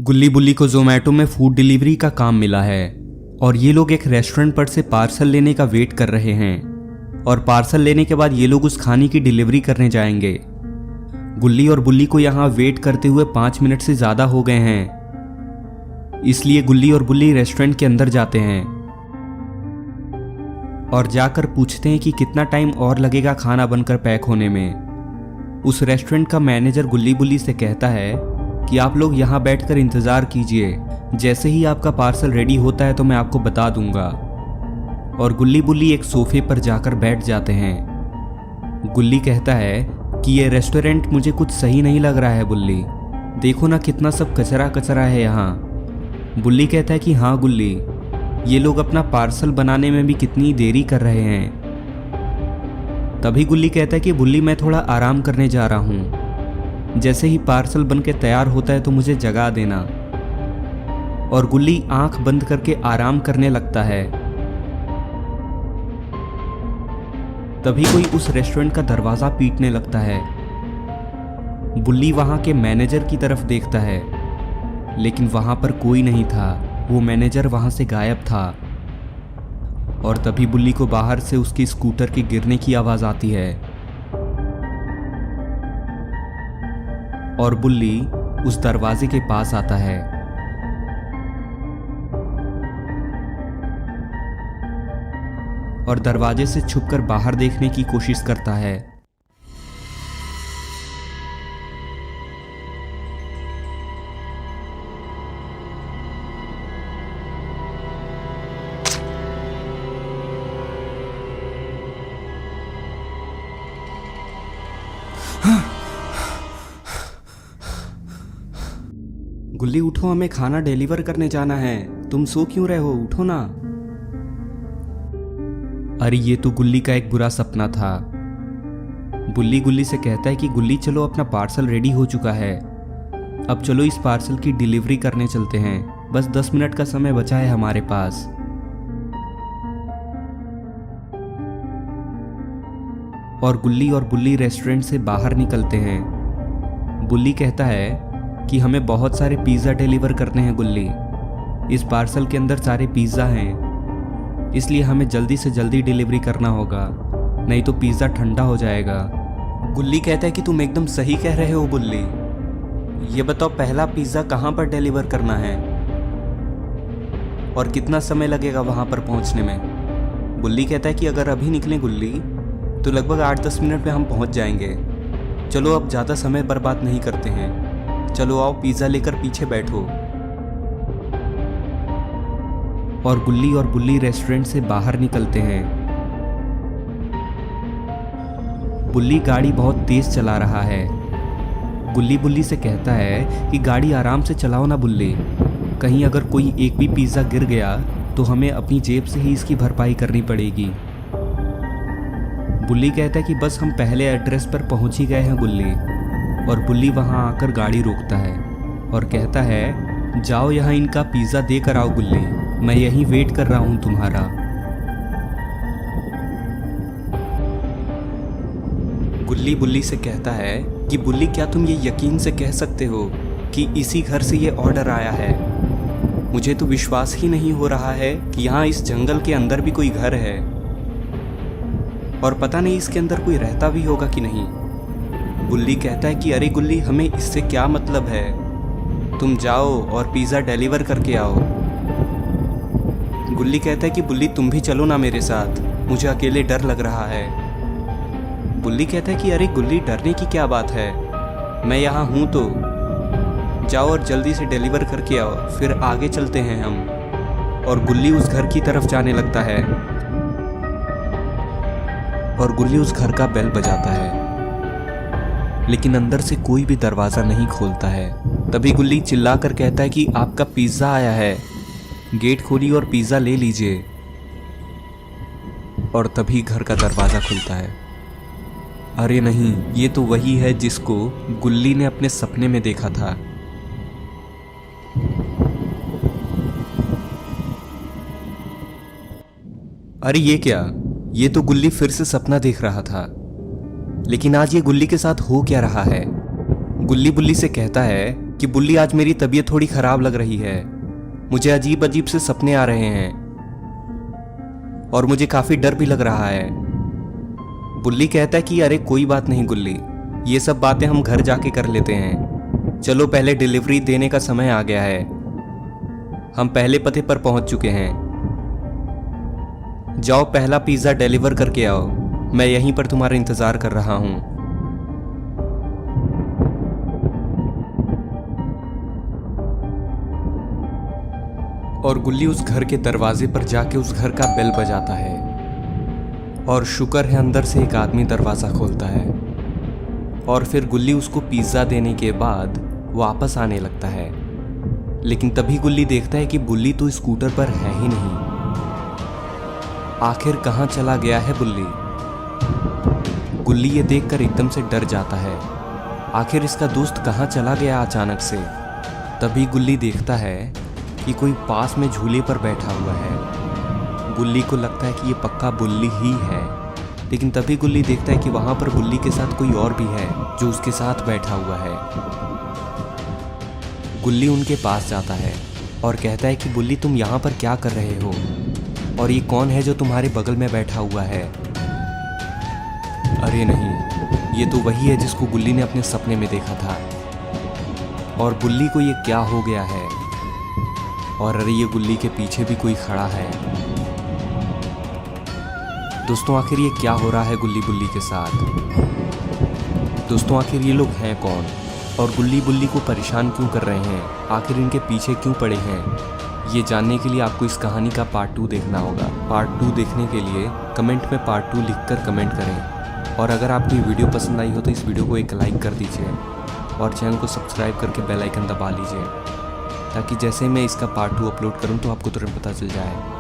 गुल्ली बुल्ली को जोमेटो में फूड डिलीवरी का काम मिला है और ये लोग एक रेस्टोरेंट पर से पार्सल लेने का वेट कर रहे हैं और पार्सल लेने के बाद ये लोग उस खाने की डिलीवरी करने जाएंगे। गुल्ली और बुल्ली को यहाँ वेट करते हुए 5 मिनट से ज़्यादा हो गए हैं, इसलिए गुल्ली और बुल्ली रेस्टोरेंट के अंदर जाते हैं और जाकर पूछते हैं कि कितना टाइम और लगेगा खाना बनकर पैक होने में। उस रेस्टोरेंट का मैनेजर गुल्ली बुल्ली से कहता है कि आप लोग यहाँ बैठकर इंतज़ार कीजिए, जैसे ही आपका पार्सल रेडी होता है तो मैं आपको बता दूंगा। और गुल्ली बुल्ली एक सोफे पर जाकर बैठ जाते हैं। गुल्ली कहता है कि ये रेस्टोरेंट मुझे कुछ सही नहीं लग रहा है बुल्ली, देखो ना कितना सब कचरा कचरा है यहाँ। बुल्ली कहता है कि हाँ गुल्ली, ये लोग अपना पार्सल बनाने में भी कितनी देरी कर रहे हैं। तभी गुल्ली कहता है कि बुल्ली मैं थोड़ा आराम करने जा रहा हूँ, जैसे ही पार्सल बनके तैयार होता है तो मुझे जगा देना। और गुल्ली आंख बंद करके आराम करने लगता है। तभी कोई उस रेस्टोरेंट का दरवाजा पीटने लगता है। बुल्ली वहां के मैनेजर की तरफ देखता है, लेकिन वहां पर कोई नहीं था, वो मैनेजर वहां से गायब था। और तभी बुल्ली को बाहर से उसकी स्कूटर के गिरने की आवाज आती है और बुल्ली उस दरवाजे के पास आता है। और दरवाजे से छुपकर बाहर देखने की कोशिश करता है। गुल्ली उठो, हमें खाना डिलीवर करने जाना है, तुम सो क्यों रहे हो, उठो ना। अरे ये तो गुल्ली का एक बुरा सपना था। बुल्ली गुल्ली से कहता है कि गुल्ली चलो, अपना पार्सल रेडी हो चुका है, अब चलो इस पार्सल की डिलीवरी करने चलते हैं, बस 10 मिनट का समय बचा है हमारे पास। और गुल्ली और बुल्ली रेस्टोरेंट से बाहर निकलते हैं। बुल्ली कहता है कि हमें बहुत सारे पिज़्ज़ा डिलीवर करने हैं गुल्ली, इस पार्सल के अंदर सारे पिज़्ज़ा हैं, इसलिए हमें जल्दी से जल्दी डिलीवरी करना होगा, नहीं तो पिज़्ज़ा ठंडा हो जाएगा। गुल्ली कहता है कि तुम एकदम सही कह रहे हो बुल्ली, ये बताओ पहला पिज़्ज़ा कहाँ पर डिलीवर करना है और कितना समय लगेगा वहाँ पर पहुँचने में। बुल्ली कहता है कि अगर अभी निकलें गुल्ली तो लगभग 8-10 मिनट में हम पहुँच जाएंगे, चलो अब ज़्यादा समय बर्बाद नहीं करते हैं, चलो आओ पिज़्ज़ा लेकर पीछे बैठो। और गुल्ली और बुल्ली रेस्टोरेंट से बाहर निकलते हैं। बुल्ली गाड़ी बहुत तेज चला रहा है। गुल्ली बुल्ली से कहता है कि गाड़ी आराम से चलाओ ना बुल्ली, कहीं अगर कोई एक भी पिज़्ज़ा गिर गया तो हमें अपनी जेब से ही इसकी भरपाई करनी पड़ेगी। बुल्ली कहता है कि बस हम पहले एड्रेस पर पहुंच ही गए हैं गुल्ली। और बुल्ली वहां आकर गाड़ी रोकता है और कहता है जाओ यहाँ इनका पिज़्ज़ा दे कर आओ गुल्ली, मैं यहीं वेट कर रहा हूं तुम्हारा। गुल्ली बुल्ली से कहता है कि बुल्ली क्या तुम ये यकीन से कह सकते हो कि इसी घर से ये ऑर्डर आया है, मुझे तो विश्वास ही नहीं हो रहा है कि यहाँ इस जंगल के अंदर भी कोई घर है और पता नहीं इसके अंदर कोई रहता भी होगा कि नहीं। बुल्ली कहता है कि अरे गुल्ली हमें इससे क्या मतलब है, तुम जाओ और पिज़्ज़ा डिलीवर करके आओ। गुल्ली कहता है कि बुल्ली तुम भी चलो ना मेरे साथ, मुझे अकेले डर लग रहा है। बुल्ली कहता है कि अरे गुल्ली डरने की क्या बात है, मैं यहाँ हूँ तो जाओ और जल्दी से डिलीवर करके आओ, फिर आगे चलते हैं हम। और गुल्ली उस घर की तरफ जाने लगता है और गुल्ली उस घर का बेल बजाता है, लेकिन अंदर से कोई भी दरवाज़ा नहीं खोलता है। तभी गुल्ली चिल्लाकर कहता है कि आपका पिज़्ज़ा आया है, गेट खोलिए और पिज़्ज़ा ले लीजिए। और तभी घर का दरवाज़ा खुलता है। अरे नहीं, ये तो वही है जिसको गुल्ली ने अपने सपने में देखा था। अरे ये क्या, ये तो गुल्ली फिर से सपना देख रहा था, लेकिन आज ये गुल्ली के साथ हो क्या रहा है। गुल्ली बुल्ली से कहता है कि बुल्ली आज मेरी तबीयत थोड़ी खराब लग रही है, मुझे अजीब अजीब से सपने आ रहे हैं और मुझे काफी डर भी लग रहा है। बुल्ली कहता है कि अरे कोई बात नहीं गुल्ली, ये सब बातें हम घर जाके कर लेते हैं। चलो पहले डिलीवरी देने का समय आ गया है, हम पहले पते पर पहुंच चुके हैं। जाओ पहला पिज्जा डिलीवर करके आओ, मैं यहीं पर तुम्हारा इंतजार कर रहा हूं। और गुल्ली उस घर के दरवाजे पर जाके उस घर का बेल बजाता है और शुक्र है अंदर से एक आदमी दरवाज़ा खोलता है। और फिर गुल्ली उसको पिज्ज़ा देने के बाद वापस आने लगता है, लेकिन तभी गुल्ली देखता है कि बुल्ली तो स्कूटर पर है ही नहीं। आखिर कहाँ चला गया है बुल्ली? गुल्ली ये देखकर एकदम से डर जाता है, आखिर इसका दोस्त कहाँ चला गया अचानक से। तभी गुल्ली देखता है कि कोई पास में झूले पर बैठा हुआ है। गुल्ली को लगता है कि ये पक्का बुल्ली ही है, लेकिन तभी गुल्ली देखता है कि वहां पर बुल्ली के साथ कोई और भी है जो उसके साथ बैठा हुआ है। गुल्ली उनके पास जाता है और कहता है कि बुल्ली तुम यहाँ पर क्या कर रहे हो, और ये कौन है जो तुम्हारे बगल में बैठा हुआ है? अरे नहीं, ये तो वही है जिसको गुल्ली ने अपने सपने में देखा था। और बुल्ली को ये क्या हो गया है? और अरे ये गुल्ली के पीछे भी कोई खड़ा है। दोस्तों आखिर ये क्या हो रहा है गुल्ली बुल्ली के साथ? दोस्तों आखिर ये लोग हैं कौन और गुल्ली बुल्ली को परेशान क्यों कर रहे हैं? आखिर इनके पीछे क्यों पड़े हैं? ये जानने के लिए आपको इस कहानी का पार्ट 2 देखना होगा। पार्ट 2 देखने के लिए कमेंट में पार्ट 2 लिखकर कमेंट करें। और अगर आपको ये वीडियो पसंद आई हो तो इस वीडियो को एक लाइक कर दीजिए और चैनल को सब्सक्राइब करके बेल आइकन दबा लीजिए, ताकि जैसे मैं इसका पार्ट 2 अपलोड करूं तो आपको तुरंत पता चल जाए।